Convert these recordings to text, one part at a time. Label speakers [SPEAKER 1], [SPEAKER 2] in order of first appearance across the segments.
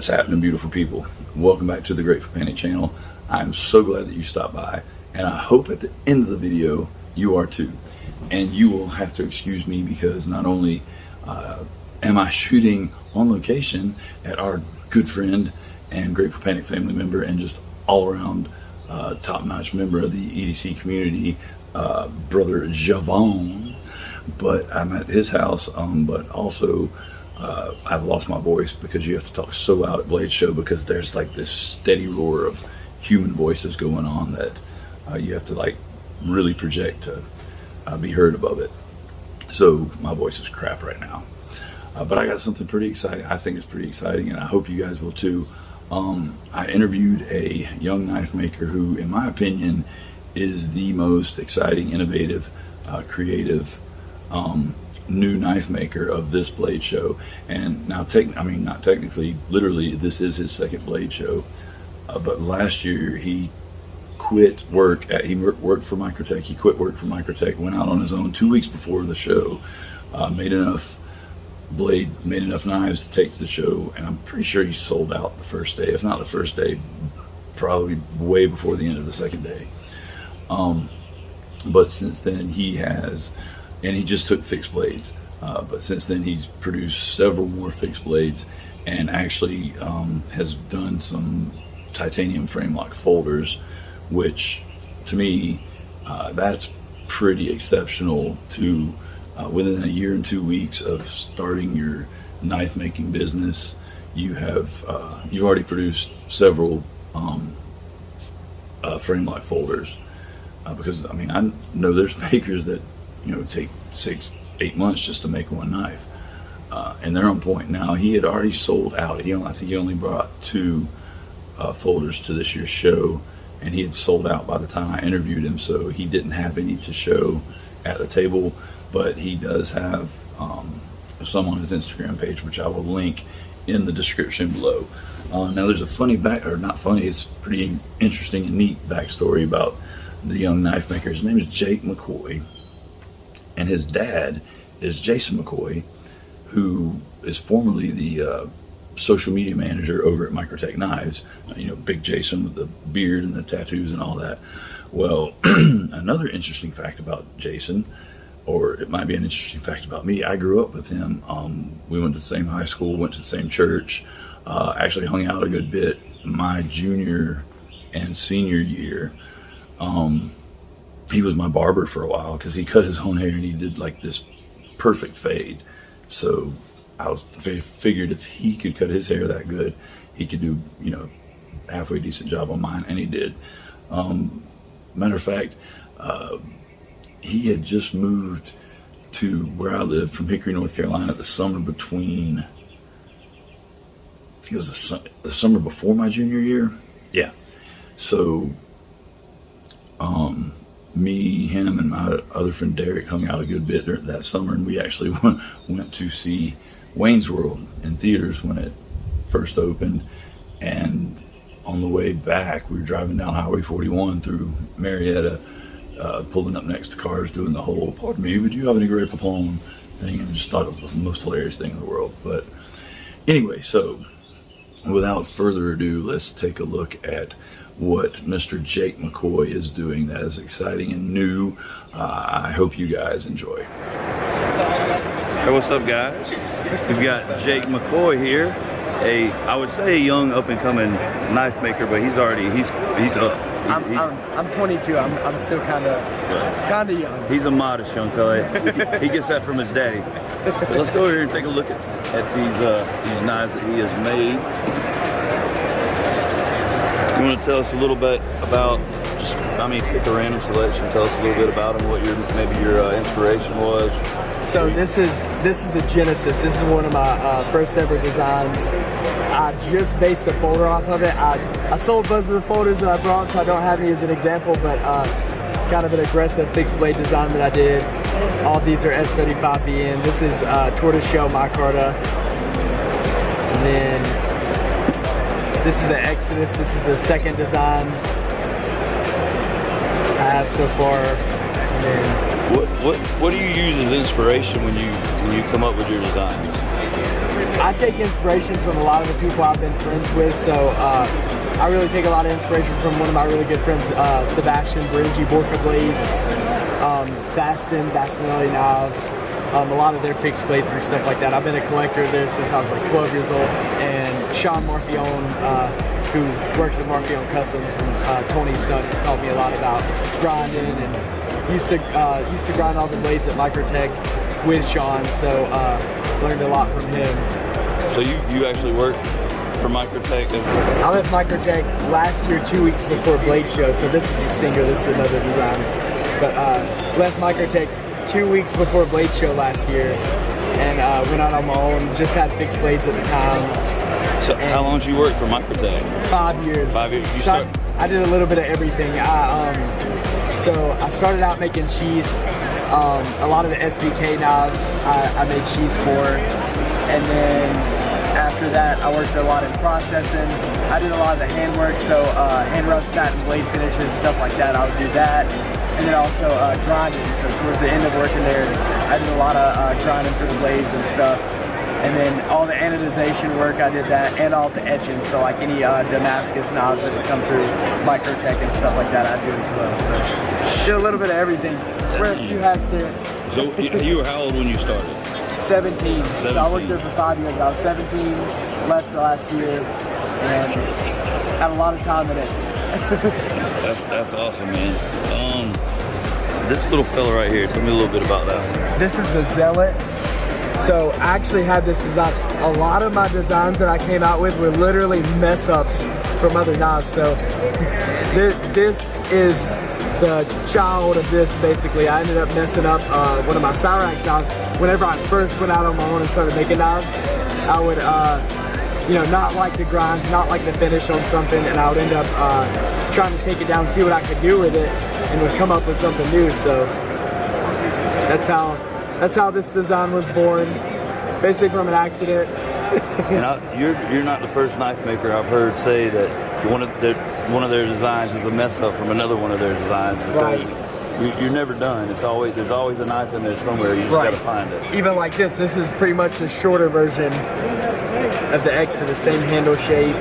[SPEAKER 1] What's happening, beautiful people? Welcome back to the Grateful Panic channel. I'm so glad that you stopped by, and I hope at the end of the video you are too. And you will have to excuse me because not only am I shooting on location at our good friend and Grateful Panic family member and just all around top-notch member of the EDC community, brother Javon, but I'm at his house, but also I've lost my voice because you have to talk so loud at Blade Show because there's like this steady roar of human voices going on that you have to like really project to be heard above it. So my voice is crap right now, but I got something pretty exciting. I think it's pretty exciting, and I hope you guys will too. I interviewed a young knife maker who, in my opinion, is the most exciting, innovative, creative new knife maker of this Blade Show. And now, not technically, literally, this is his second Blade Show. But last year he quit work. He worked for Microtech. He quit work for Microtech. Went out on his own 2 weeks before the show. Made enough knives to take to the show, and I'm pretty sure he sold out the first day. If not the first day, probably way before the end of the second day. But since then he has. And he just took fixed blades. But since then he's produced several more fixed blades and actually has done some titanium frame lock folders, which to me, that's pretty exceptional to within a year and 2 weeks of starting your knife making business. You've already produced several frame lock folders. Because I mean, I know there's makers that take 6-8 months just to make one knife, and they're on point now. He had already sold out. I think he only brought 2 folders to this year's show, and he had sold out by the time I interviewed him, so he didn't have any to show at the table. But he does have some on his Instagram page, which I will link in the description below. Now there's a funny not funny, it's pretty interesting and neat backstory about the young knife maker. His name is Jake McCoy, and his dad is Jason McCoy, who is formerly the social media manager over at Microtech Knives. Big Jason with the beard and the tattoos and all that. Well, another interesting fact about Jason, or it might be an interesting fact about me, I grew up with him. We went to the same high school, went to the same church, actually hung out a good bit my junior and senior year. He was my barber for a while because he cut his own hair and he did like this perfect fade. So I figured if he could cut his hair that good, he could do, halfway decent job on mine, and he did. Matter of fact, he had just moved to where I live from Hickory, North Carolina, the summer between, I think it was the summer before my junior year. Yeah. So, me, him, and my other friend Derek hung out a good bit that summer, and we actually went to see Wayne's World in theaters when it first opened. And on the way back, we were driving down Highway 41 through Marietta, pulling up next to cars, doing the whole "pardon me, would you have any grape Poupon" thing, and just thought it was the most hilarious thing in the world. But anyway, so without further ado, let's take a look at what Mr. Jake McCoy is doing that is exciting and new. I hope you guys enjoy. Hey, what's up, guys? We've got Jake McCoy here, I would say a young up-and-coming knife maker, but he's up.
[SPEAKER 2] I'm 22. I'm still kind of young.
[SPEAKER 1] He's a modest young fella. He gets that from his daddy. But let's go over here and take a look at these knives that he has made. You want to tell us a little bit about pick a random selection. Tell us a little bit about him, what maybe your inspiration was.
[SPEAKER 2] So this is the Genesis. This is one of my first ever designs. I just based a folder off of it. I sold both of the folders that I brought, so I don't have any as an example, but kind of an aggressive fixed blade design that I did. All of these are S35BN. This is tortoiseshell micarta. And then this is the Exodus. This is the second design I have so far. And then
[SPEAKER 1] what do you use as inspiration when you come up with your designs?
[SPEAKER 2] I take inspiration from a lot of the people I've been friends with, so I really take a lot of inspiration from one of my really good friends, Sebastian Bringy, Borka Blades, Bastinelli knives, a lot of their fixed blades and stuff like that. I've been a collector of theirs since I was like 12 years old, and Sean Morfione, who works at Morfione Customs, and Tony's son, has taught me a lot about grinding, and used to grind all the blades at Microtech with Sean, so learned a lot from him.
[SPEAKER 3] So you actually work for Microtech?
[SPEAKER 2] I left Microtech last year, 2 weeks before Blade Show, so this is the Stinger, this is another design. But left Microtech 2 weeks before Blade Show last year, and went out on my own, just had fixed blades at the time.
[SPEAKER 3] So how long did you work for Microtech?
[SPEAKER 2] 5 years.
[SPEAKER 3] 5 years. You
[SPEAKER 2] so I did a little bit of everything. So I started out making sheaths. A lot of the SBK knives I made sheaths for, and then after that I worked a lot in processing. I did a lot of the handwork, so hand rough satin blade finishes, stuff like that. I would do that, and then also grinding. So towards the end of working there, I did a lot of grinding for the blades and stuff. And then all the anodization work, I did that, and all the etching. So like any Damascus knobs that would come through Microtech and stuff like that, I do as well. So did a little bit of everything. Wear a few hats there.
[SPEAKER 3] So you were how old when you started?
[SPEAKER 2] 17. So I worked there for 5 years. I was 17, left last year, and had a lot of time in it.
[SPEAKER 3] That's awesome, man. This little fella right here, tell me a little bit about that.
[SPEAKER 2] This is the Zealot. So I actually had this design. A lot of my designs that I came out with were literally mess ups from other knives. So this is the child of this, basically. I ended up messing up one of my Cyrax knives. Whenever I first went out on my own and started making knives, I would, not like the grinds, not like the finish on something, and I would end up trying to take it down, see what I could do with it, and would come up with something new. So that's how this design was born, basically from an accident.
[SPEAKER 3] And you're not the first knife maker I've heard say that one of their designs is a mess up from another one of their designs, because you're never done. There's always a knife in there somewhere. You just gotta find it.
[SPEAKER 2] Even like this is pretty much a shorter version of the X, the same handle shape,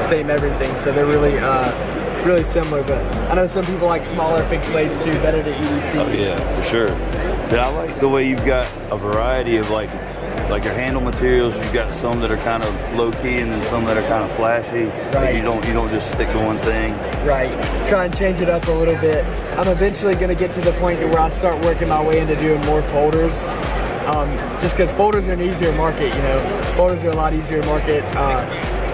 [SPEAKER 2] same everything. So they're really similar, but I know some people like smaller fixed blades too, better to EDC.
[SPEAKER 3] Oh yeah, for sure. But I like the way you've got a variety of like your handle materials. You've got some that are kind of low key, and then some that are kind of flashy.
[SPEAKER 2] Right.
[SPEAKER 3] You don't just stick to one thing.
[SPEAKER 2] Right. Try and change it up a little bit. I'm eventually going to get to the point where I start working my way into doing more folders. Just because folders are an easier market, Folders are a lot easier to market.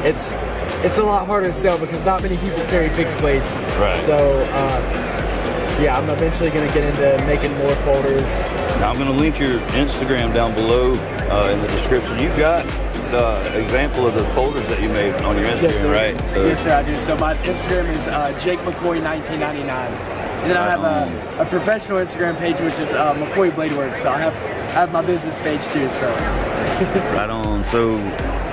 [SPEAKER 2] It's a lot harder to sell because not many people carry fixed blades.
[SPEAKER 3] Right.
[SPEAKER 2] So, yeah, I'm eventually going to get into making more folders.
[SPEAKER 3] Now I'm going to link your Instagram down below in the description. You've got the example of the folders that you made on your Instagram,
[SPEAKER 2] yes,
[SPEAKER 3] right? So,
[SPEAKER 2] yes, sir, I do. So my Instagram is Jake McCoy 1999. And then I have a professional Instagram page, which is McCoy Bladeworks. So I have my business page too. So
[SPEAKER 3] right on. So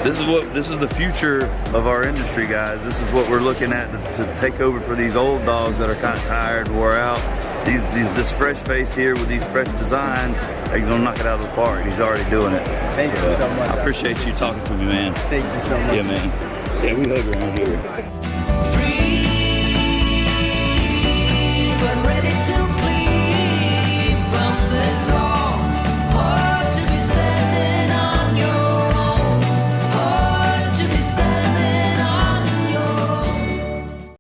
[SPEAKER 3] this is the future of our industry, guys. This is what we're looking at to take over for these old dogs that are kind of tired, wore out. This fresh face here with these fresh designs, are gonna knock it out of the park. He's already doing it.
[SPEAKER 2] Thank you so much.
[SPEAKER 3] I appreciate you talking to me, man.
[SPEAKER 2] Thank you so much.
[SPEAKER 3] Yeah, man. Yeah, we hug around here.